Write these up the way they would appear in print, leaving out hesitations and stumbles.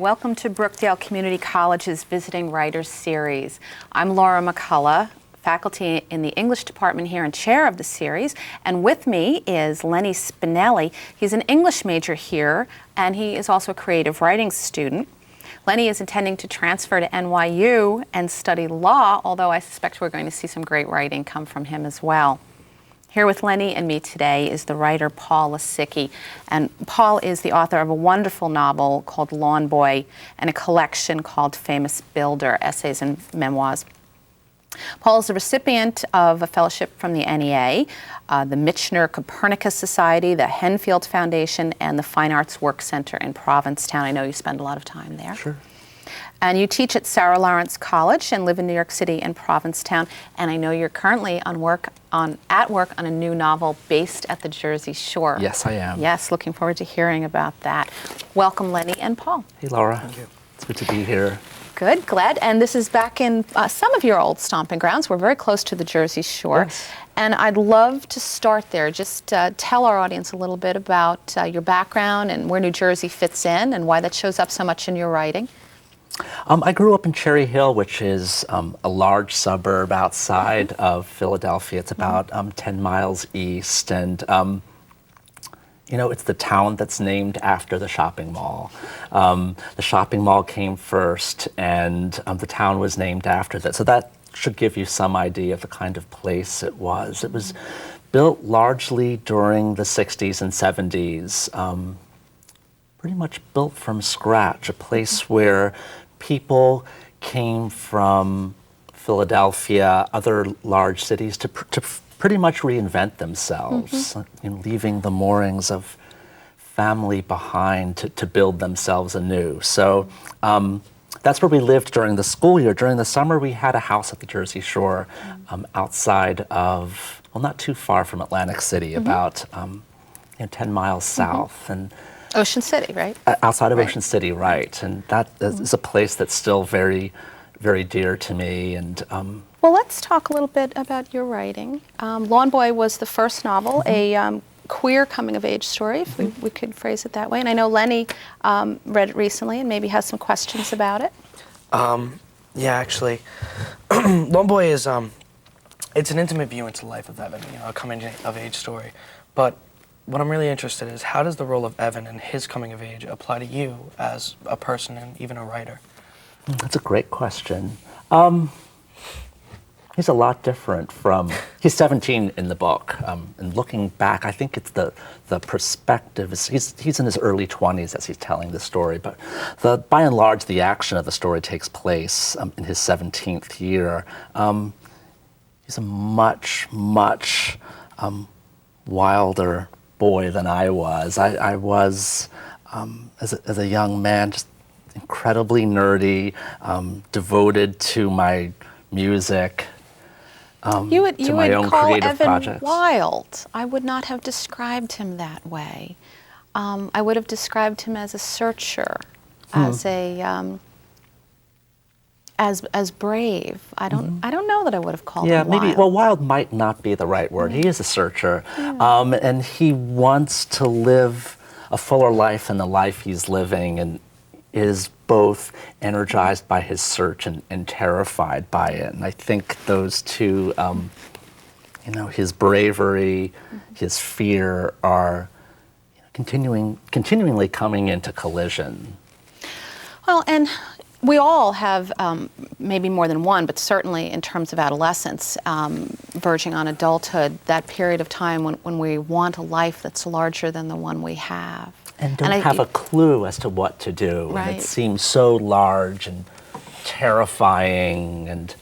Welcome to Brookdale Community College's Visiting Writers Series. I'm Laura McCullough, faculty in the English department here and chair of the series, and with me is Leonard Spinelli. He's an English major here, and he is also a creative writing student. Lenny is intending to transfer to NYU and study law, although I suspect we're going to see some great writing come from him as well. Here with Lenny and me today is the writer Paul Lisicky, and Paul is the author of a wonderful novel called Lawn Boy and a collection called Famous Builder, Essays and Memoirs. Paul is the recipient of a fellowship from the NEA, the Michener Copernicus Society, the Henfield Foundation, and the Fine Arts Work Center in Provincetown. I know you spend a lot of time there. Sure. And you teach at Sarah Lawrence College and live in New York City and Provincetown. And I know you're currently at work on a new novel based at the Jersey Shore. Yes, I am. Yes, looking forward to hearing about that. Welcome, Lenny and Paul. Hey, Laura. Thank you. It's good to be here. Good, glad. And this is back in some of your old stomping grounds. We're very close to the Jersey Shore. Yes. And I'd love to start there. Just tell our audience a little bit about your background and where New Jersey fits in and why that shows up so much in your writing. I grew up in Cherry Hill, which is a large suburb outside of Philadelphia. It's about 10 miles east, and you know, it's the town that's named after the shopping mall. The shopping mall came first, and the town was named after that. So that should give you some idea of the kind of place it was. It was built largely during the 60s and 70s, pretty much built from scratch, a place where people came from Philadelphia, other large cities, to pretty much reinvent themselves, you know, leaving the moorings of family behind to build themselves anew. So that's where we lived during the school year. During the summer, we had a house at the Jersey Shore outside of, well, not too far from Atlantic City, about 10 miles south. And Ocean City, right? Outside of Ocean City, right. And that is a place that's still very, very dear to me. And well, let's talk a little bit about your writing. Lawn Boy was the first novel, a queer coming-of-age story, if we could phrase it that way. And I know Lenny read it recently and maybe has some questions about it. Yeah, actually, Lawn Boy is it's an intimate view into the life of Evan, you know, a coming-of-age story. But what I'm really interested in is, how does the role of Evan and his coming of age apply to you as a person and even a writer? That's a great question. He's a lot different from, he's 17 in the book, and looking back, I think it's the perspective, he's in his early 20s as he's telling the story, but by and large, the action of the story takes place in his 17th year. He's a much, much wilder boy than I was. I was, as a young man, just incredibly nerdy, devoted to my music, You would call Evan projects. wild. I would not have described him that way. I would have described him as a searcher, as a as brave. I don't know that I would have called him wild. Maybe. Well, wild might not be the right word. He is a searcher, and he wants to live a fuller life than the life he's living, and is both energized by his search and terrified by it. And I think those two, you know, his bravery, his fear, are continually coming into collision. Well, and we all have maybe more than one, but certainly in terms of adolescence, verging on adulthood, that period of time when we want a life that's larger than the one we have. And don't have a clue as to what to do. Right. And it seems so large and terrifying, and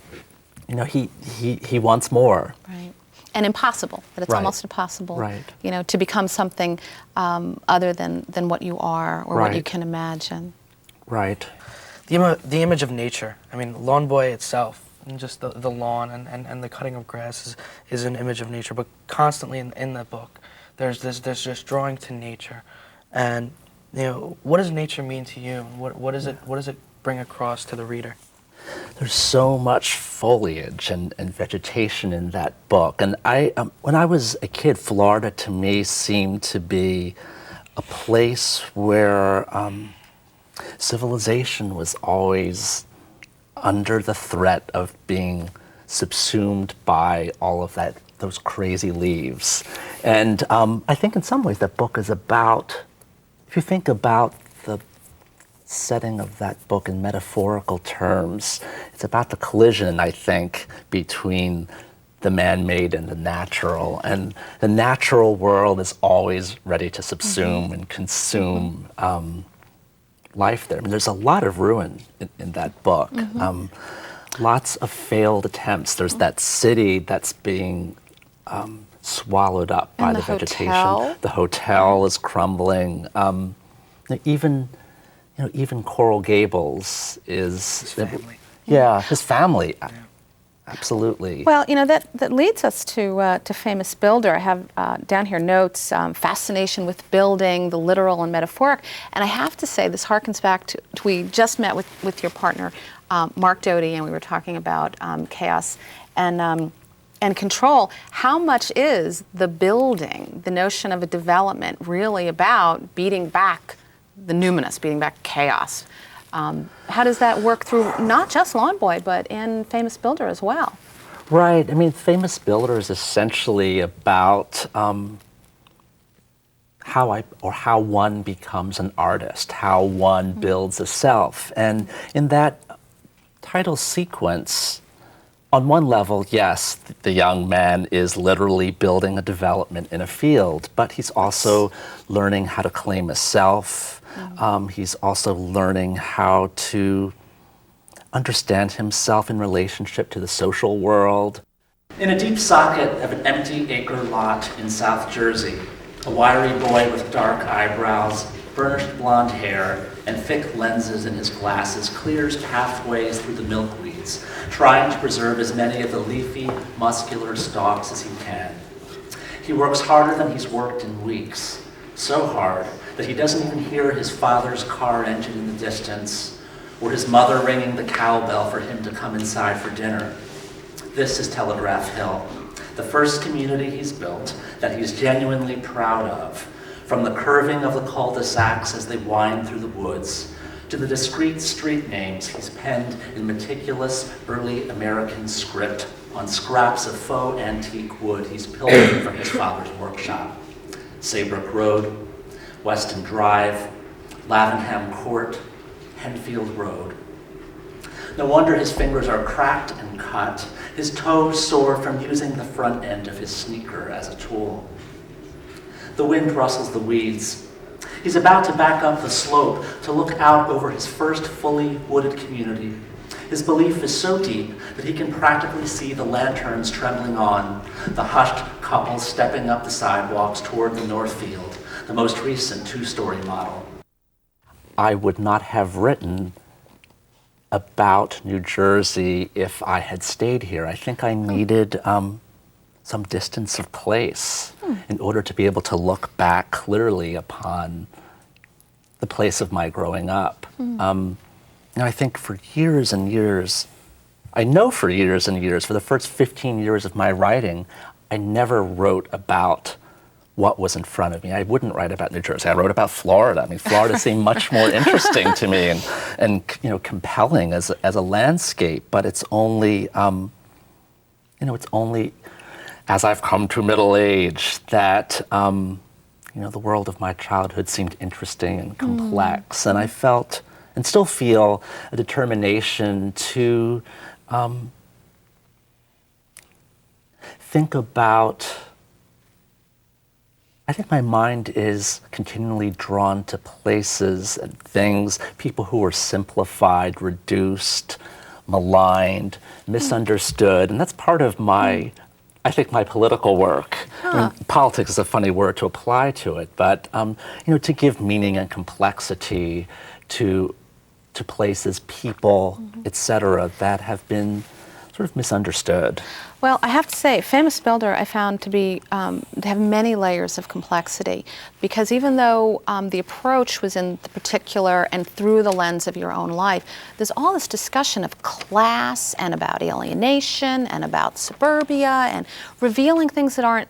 you know, he wants more. Right. And impossible, that it's Right. almost impossible, Right. you know, to become something other than what you are or what Right. you can imagine. Right. The image of nature, I mean, Lawn Boy itself, and just the lawn and the cutting of grass is an image of nature, but constantly in the book, there's this drawing to nature. And, you know, what does nature mean to you? What does it bring across to the reader? There's so much foliage and vegetation in that book. And when I was a kid, Florida to me seemed to be a place where civilization was always under the threat of being subsumed by all of those crazy leaves. And I think in some ways that book is about, if you think about the setting of that book in metaphorical terms, it's about the collision, I think, between the man-made and the natural. And the natural world is always ready to subsume and consume life there. I mean, there's a lot of ruin in that book. Lots of failed attempts. There's that city that's being swallowed up by the vegetation. Hotel. The hotel is crumbling. Even Coral Gables is His family. Yeah, his family. Yeah. Absolutely. Well, that leads us to Famous Builder. I have down here notes, fascination with building, the literal and metaphoric. And I have to say, this harkens back to we just met with your partner, Mark Doty, and we were talking about chaos and control. How much is the building, the notion of a development, really about beating back the numinous, beating back chaos? How does that work through not just Lawn Boy, but in Famous Builder as well? Right. I mean, Famous Builder is essentially about how one becomes an artist, how one builds a self. And in that title sequence, on one level, yes, the young man is literally building a development in a field, but he's also learning how to claim a self. He's also learning how to understand himself in relationship to the social world. In a deep socket of an empty acre lot in South Jersey, a wiry boy with dark eyebrows, burnished blonde hair, and thick lenses in his glasses clears pathways through the milkweeds, trying to preserve as many of the leafy, muscular stalks as he can. He works harder than he's worked in weeks, so hard that he doesn't even hear his father's car engine in the distance, or his mother ringing the cowbell for him to come inside for dinner. This is Telegraph Hill, the first community he's built that he's genuinely proud of, from the curving of the cul-de-sacs as they wind through the woods, to the discrete street names he's penned in meticulous early American script on scraps of faux antique wood he's pilfered from his father's workshop. Saybrook Road, Weston Drive, Lavenham Court, Henfield Road. No wonder his fingers are cracked and cut, his toes sore from using the front end of his sneaker as a tool. The wind rustles the weeds. He's about to back up the slope to look out over his first fully wooded community. His belief is so deep that he can practically see the lanterns trembling on, the hushed couples stepping up the sidewalks toward the Northfield, the most recent two-story model. I would not have written about New Jersey if I had stayed here. I think I needed some distance of place in order to be able to look back clearly upon the place of my growing up. And I think for years and years, for the first 15 years of my writing, I never wrote about what was in front of me. I wouldn't write about New Jersey. I wrote about Florida. I mean, Florida seemed much more interesting to me and compelling as a landscape. But it's only, it's only as I've come to middle age that the world of my childhood seemed interesting and complex, and I felt and still feel a determination to think about. I think my mind is continually drawn to places and things, people who are simplified, reduced, maligned, misunderstood, and that's part of my political work. I mean, politics is a funny word to apply to it, but to give meaning and complexity to places, people, etc., that have been sort of misunderstood. Well, I have to say, Famous Builder I found to have many layers of complexity, because even though the approach was in the particular and through the lens of your own life, there's all this discussion of class and about alienation and about suburbia and revealing things that are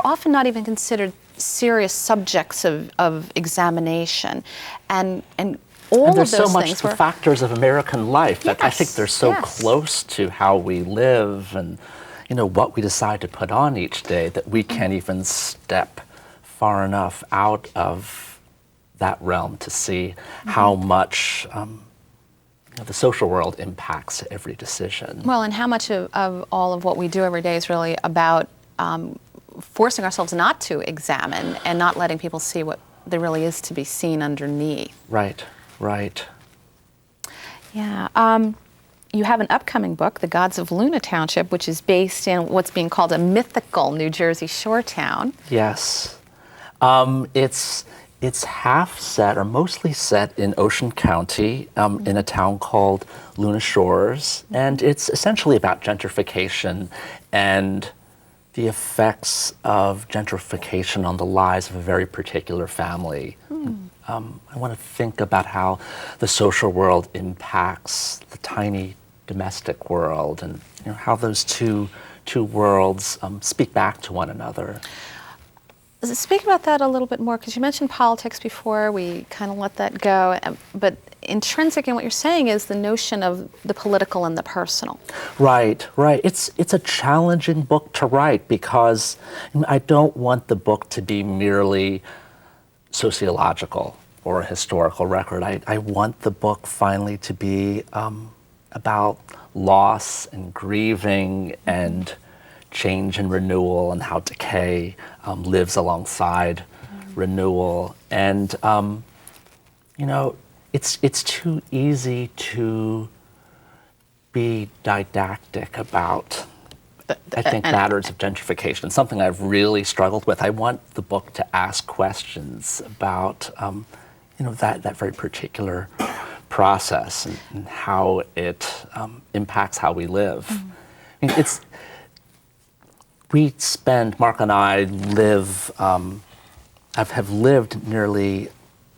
often not even considered serious subjects of examination, and all and there's of those so much things the were factors of American life that I think Yes, they're so yes. close to how we live and, you know, what we decide to put on each day that we can't even step far enough out of that realm to see how much the social world impacts every decision. Well, and how much of all of what we do every day is really about forcing ourselves not to examine and not letting people see what there really is to be seen underneath. Right, right. Yeah. You have an upcoming book, The Gods of Luna Township, which is based in what's being called a mythical New Jersey shore town. Yes. It's half set, or mostly set, in Ocean County, in a town called Luna Shores, and it's essentially about gentrification and the effects of gentrification on the lives of a very particular family. I want to think about how the social world impacts the tiny domestic world, and how those two worlds speak back to one another. Speak about that a little bit more, because you mentioned politics before. We kind of let that go. But intrinsic in what you're saying is the notion of the political and the personal. Right, right. It's a challenging book to write because I don't want the book to be merely sociological or a historical record. I want the book finally to be about loss and grieving and change and renewal, and how decay lives alongside renewal. And it's too easy to be didactic about, I think, matters of gentrification, something I've really struggled with. I want the book to ask questions about that very particular process and how it impacts how we live. I mean, Mark and I have lived nearly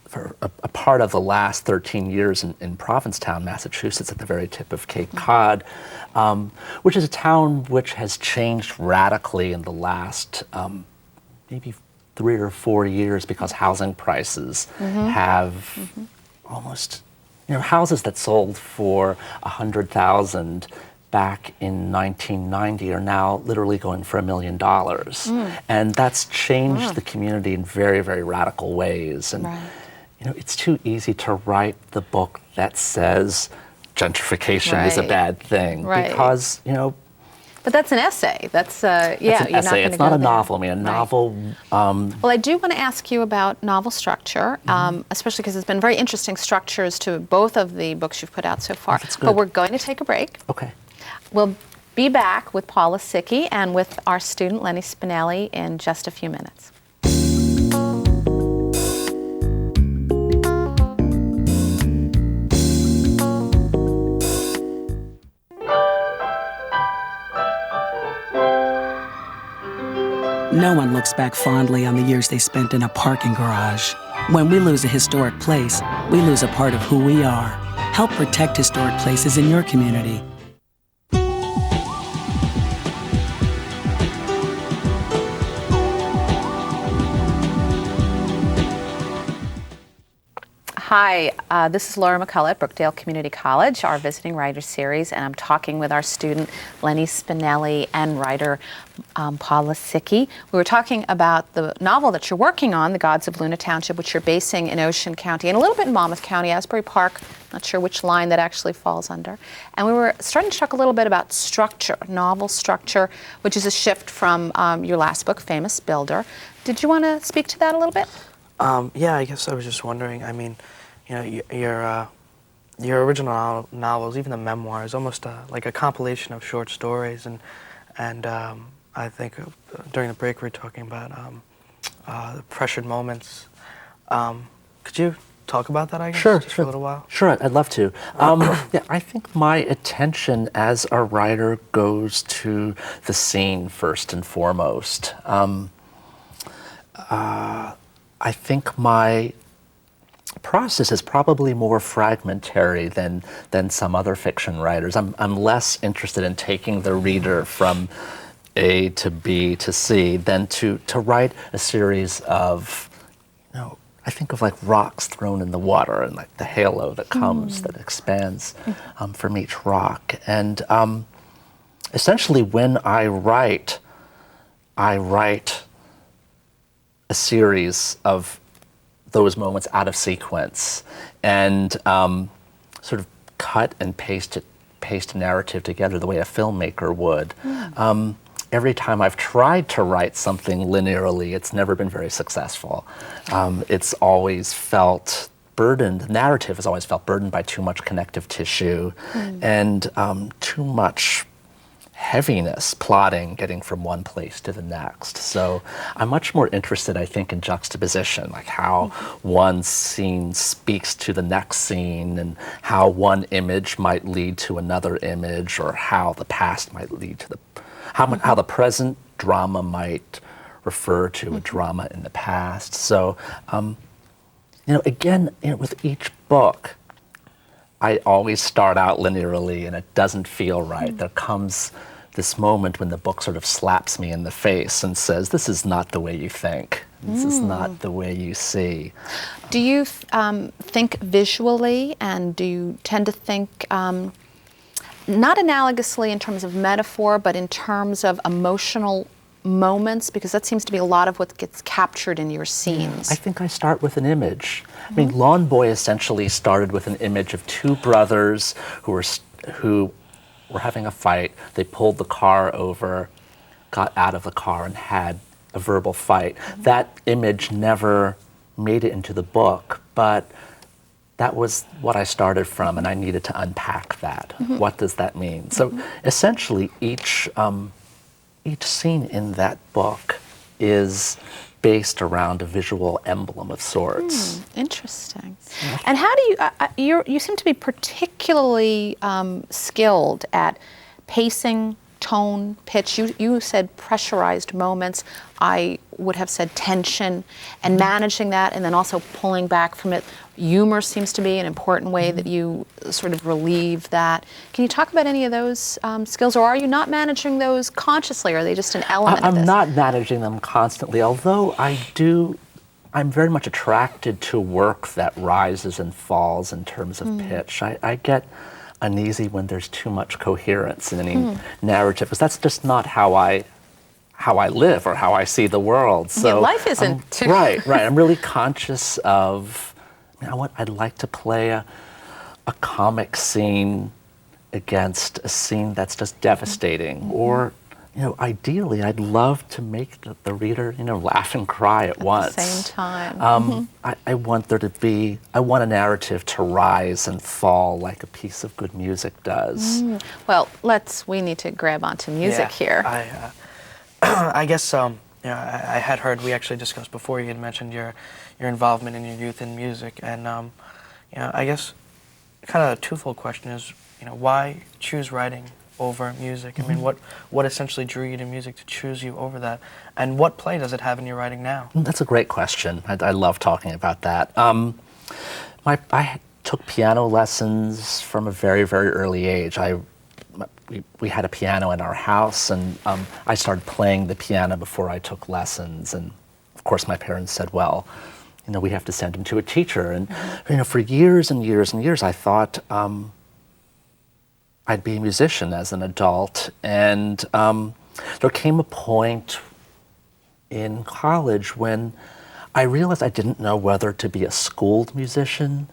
for a part of the last 13 years in Provincetown, Massachusetts, at the very tip of Cape Cod, which is a town which has changed radically in the last maybe 3 or 4 years because housing prices have almost, houses that sold for $100,000 back in 1990 are now literally going for $1 million. And that's changed the community in very, very radical ways. And it's too easy to write the book that says gentrification is a bad thing because, But that's an essay. That's it's an essay. It's not a novel. I mean, a novel. Well, I do want to ask you about novel structure, especially because there's been very interesting structures to both of the books you've put out so far. That's good. But we're going to take a break. Okay. We'll be back with Paul Lisicky and with our student Leonard Spinelli in just a few minutes. No one looks back fondly on the years they spent in a parking garage. When we lose a historic place, we lose a part of who we are. Help protect historic places in your community. Hi, this is Laura McCullough at Brookdale Community College, our Visiting Writers Series, and I'm talking with our student Leonard Spinelli and writer Paul Lisicky. We were talking about the novel that you're working on, The Gods of Luna Township, which you're basing in Ocean County and a little bit in Monmouth County, Asbury Park, not sure which line that actually falls under. And we were starting to talk a little bit about structure, novel structure, which is a shift from your last book, Famous Builder. Did you want to speak to that a little bit? Yeah, I guess I was just wondering, I mean, your original novels, even the memoir, is almost like a compilation of short stories, and I think during the break we were talking about the pressured moments. Could you talk about that, I guess, Sure, just for a little while? Sure, I'd love to. Yeah, I think my attention as a writer goes to the scene first and foremost. I think my process is probably more fragmentary than some other fiction writers. I'm less interested in taking the reader from A to B to C than to write a series of I think of like rocks thrown in the water and like the halo that comes, that expands from each rock. And essentially when I write a series of those moments out of sequence and sort of cut and paste a narrative together the way a filmmaker would. Every time I've tried to write something linearly, it's never been very successful. It's always felt burdened, the narrative has always felt burdened by too much connective tissue and too much heaviness, plotting, getting from one place to the next. So I'm much more interested, I think, in juxtaposition, like how one scene speaks to the next scene and how one image might lead to another image, or how the past might lead to how the present drama might refer to a drama in the past. So, again, with each book, I always start out linearly and it doesn't feel right. There comes this moment when the book sort of slaps me in the face and says, this is not the way you think. This is not the way you see. Do you think visually, and do you tend to think not analogously in terms of metaphor, but in terms of emotional moments? Because that seems to be a lot of what gets captured in your scenes. I think I start with an image. I mean, Lawn Boy essentially started with an image of two brothers who were having a fight. They pulled the car over, got out of the car, and had a verbal fight. That image never made it into the book, but that was what I started from, and I needed to unpack that. What does that mean? So essentially, each scene in that book is based around a visual emblem of sorts. Interesting. And how do you seem to be particularly skilled at pacing, tone, pitch. You said pressurized moments. I would have said tension, and managing that, and then also pulling back from it. Humor seems to be an important way that you sort of relieve that. Can you talk about any of those skills, or are you not managing those consciously? Or are they just an element of this? I'm not managing them constantly, although I'm very much attracted to work that rises and falls in terms of pitch. I get uneasy when there's too much coherence in any narrative, because that's just not how I live or how I see the world. So yeah, life isn't. Right. I'm really conscious of, I'd like to play a comic scene against a scene that's just devastating, or ideally, I'd love to make the reader, laugh and cry at once. At the same time. I want a narrative to rise and fall like a piece of good music does. Well, we need to grab onto music here. I guess, I had heard, we actually discussed before, you had mentioned your involvement in your youth in music, and, I guess kind of a twofold question is, why choose writing over music? I mean, what essentially drew you to music to choose you over that? And what play does it have in your writing now? That's a great question. I love talking about that. I took piano lessons from a very, very early age. We had a piano in our house, and I started playing the piano before I took lessons. And of course, my parents said, well, we have to send him to a teacher. And for years and years and years, I thought I'd be a musician as an adult. And there came a point in college when I realized I didn't know whether to be a schooled musician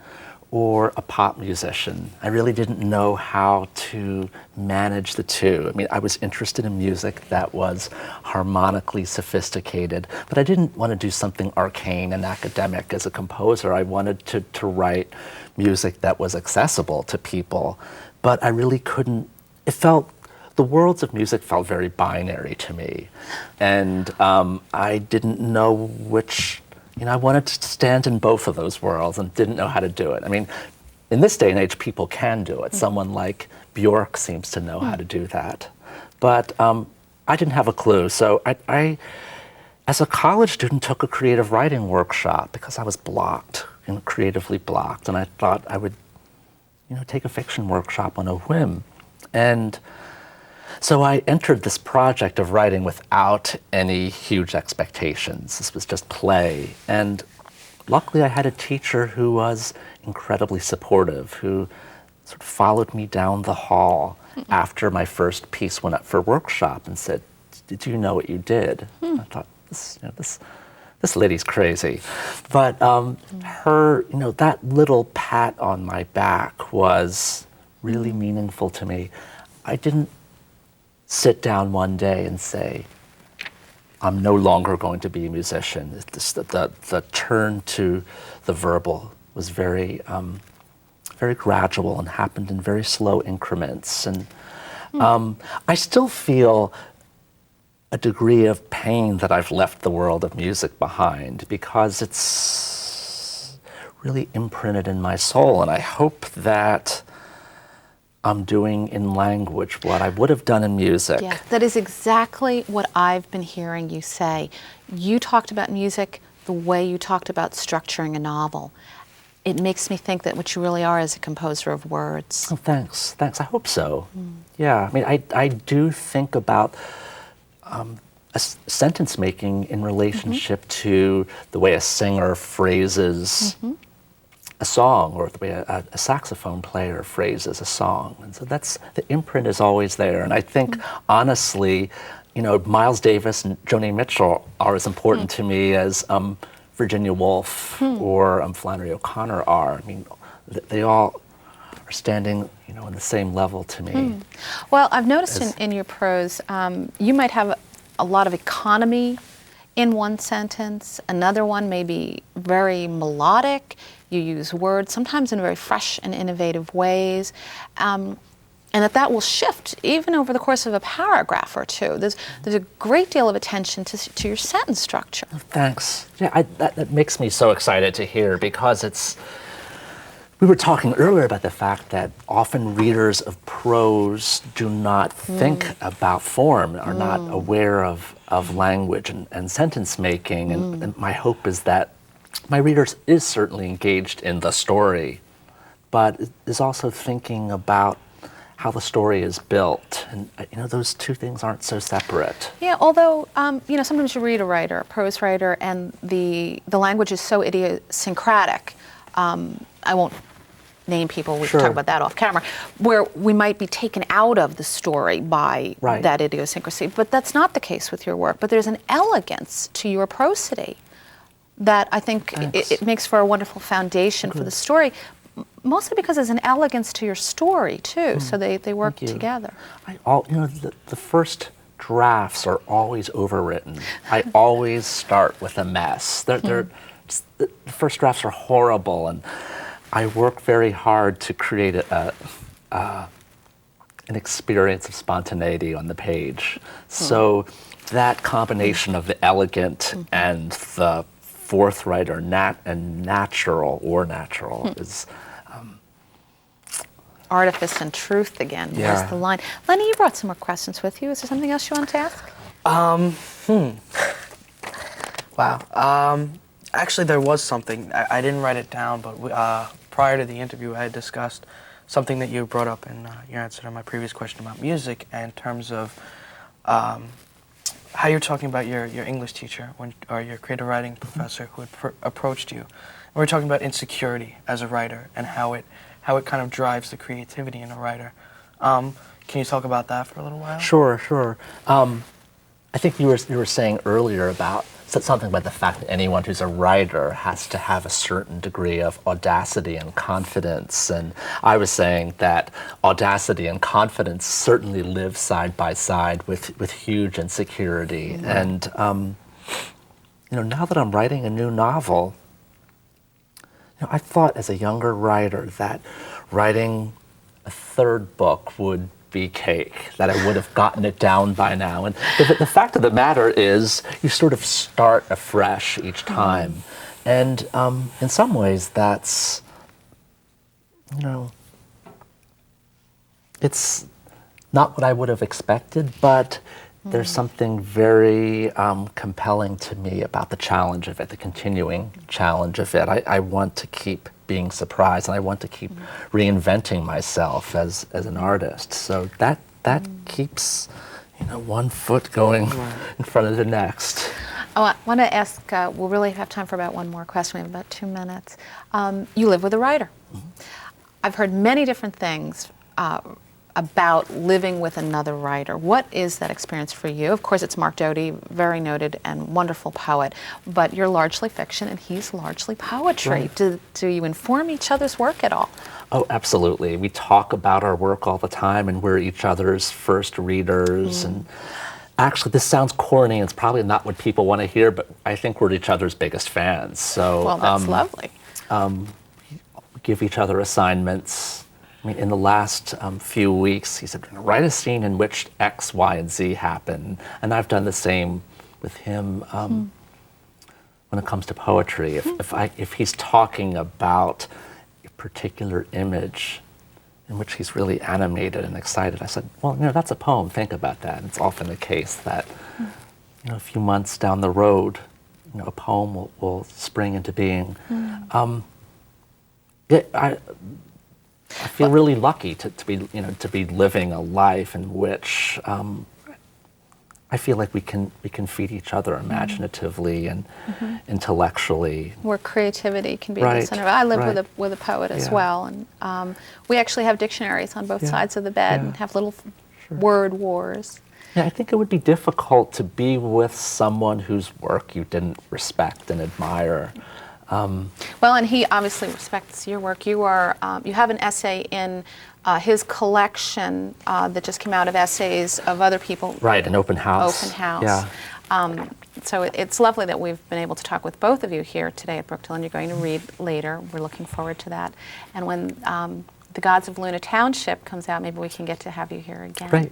or a pop musician. I really didn't know how to manage the two. I mean, I was interested in music that was harmonically sophisticated, but I didn't want to do something arcane and academic as a composer. I wanted to write music that was accessible to people, but I really couldn't. The worlds of music felt very binary to me, and I didn't know which. I wanted to stand in both of those worlds and didn't know how to do it. I mean, in this day and age, people can do it. Someone like Bjork seems to know how to do that. But I didn't have a clue. So I, as a college student, took a creative writing workshop because I was blocked, creatively blocked. And I thought I would, take a fiction workshop on a whim. And so I entered this project of writing without any huge expectations. This was just play. And luckily I had a teacher who was incredibly supportive, who sort of followed me down the hall after my first piece went up for workshop and said, "Did you know what you did?" I thought, this lady's crazy. But her, that little pat on my back was really meaningful to me. I didn't sit down one day and say, I'm no longer going to be a musician. The turn to the verbal was very gradual and happened in very slow increments. And I still feel a degree of pain that I've left the world of music behind because it's really imprinted in my soul. And I hope that I'm doing in language what I would have done in music. Yeah, that is exactly what I've been hearing you say. You talked about music the way you talked about structuring a novel. It makes me think that what you really are is a composer of words. Oh, thanks. I hope so. Yeah, I mean, I do think about sentence making in relationship to the way a singer phrases a song, or the way a saxophone player phrases a song. And so the imprint is always there. And I think, honestly, Miles Davis and Joni Mitchell are as important to me as Virginia Woolf or Flannery O'Connor are. I mean, they all are standing, on the same level to me. Well, I've noticed in your prose, you might have a lot of economy in one sentence. Another one may be very melodic. You use words, sometimes in very fresh and innovative ways. And that will shift even over the course of a paragraph or two. There's a great deal of attention to your sentence structure. Thanks. Yeah, that makes me so excited to hear, because we were talking earlier about the fact that often readers of prose do not think about form, are not aware of language and sentence making. And my hope is that my readers is certainly engaged in the story, but is also thinking about how the story is built. And those two things aren't so separate. Yeah, although sometimes you read a writer, a prose writer, and the language is so idiosyncratic. I won't name people, we can talk about that off camera, where we might be taken out of the story by that idiosyncrasy. But that's not the case with your work. But there's an elegance to your prosody that I think it makes for a wonderful foundation for the story, mostly because there's an elegance to your story too, so they work together. The first drafts are always overwritten. I always start with a mess. The first drafts are horrible, and I work very hard to create an experience of spontaneity on the page. So that combination of the elegant and the forthright or natural is artifice and truth again. There's the line. Lenny, you brought some more questions with you. Is there something else you want to ask? Wow. Actually, there was something. I didn't write it down, but prior to the interview, I had discussed something that you brought up in your answer to my previous question about music, in terms of how you're talking about your English teacher or your creative writing professor who had approached you. And we're talking about insecurity as a writer and how it kind of drives the creativity in a writer. Can you talk about that for a little while? Sure. I think you were saying earlier about something about the fact that anyone who's a writer has to have a certain degree of audacity and confidence. And I was saying that audacity and confidence certainly live side by side with huge insecurity. And now that I'm writing a new novel, I thought as a younger writer that writing a third book would be cake, that I would have gotten it down by now. And the fact of the matter is, you sort of start afresh each time. And in some ways, that's, it's not what I would have expected, but there's something very compelling to me about the challenge of it, the continuing challenge of it. I want to keep being surprised, and I want to keep reinventing myself as an artist. So that keeps one foot going in front of the next. Oh, I want to ask, we'll really have time for about one more question. We have about 2 minutes. You live with a writer. I've heard many different things about living with another writer. What is that experience for you? Of course, it's Mark Doty, very noted and wonderful poet, but you're largely fiction and he's largely poetry. Right. Do you inform each other's work at all? Oh, absolutely. We talk about our work all the time, and we're each other's first readers. And actually, this sounds corny, and it's probably not what people want to hear, but I think we're each other's biggest fans. So, Well, that's lovely. Give each other assignments. I mean, in the last few weeks, he said, write a scene in which X, Y, and Z happen. And I've done the same with him when it comes to poetry. If he's talking about a particular image in which he's really animated and excited, I said, well, that's a poem. Think about that. And it's often the case that, a few months down the road, a poem will spring into being. I feel really lucky to be living a life in which I feel like we can feed each other imaginatively and intellectually. Where creativity can be the center. I live with a poet as well, and we actually have dictionaries on both sides of the bed and have little word wars. Yeah, I think it would be difficult to be with someone whose work you didn't respect and admire. Well, and he obviously respects your work. You have an essay in his collection that just came out of essays of other people. Right, an open house. Open house. Yeah. So it's lovely that we've been able to talk with both of you here today at Brookdale, and you're going to read later. We're looking forward to that. And when The Gods of Luna Township comes out, maybe we can get to have you here again. Great.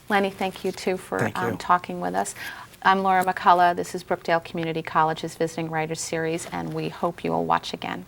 Lenny, thank you too for talking with us. I'm Laura McCullough. This is Brookdale Community College's Visiting Writers Series, and we hope you will watch again.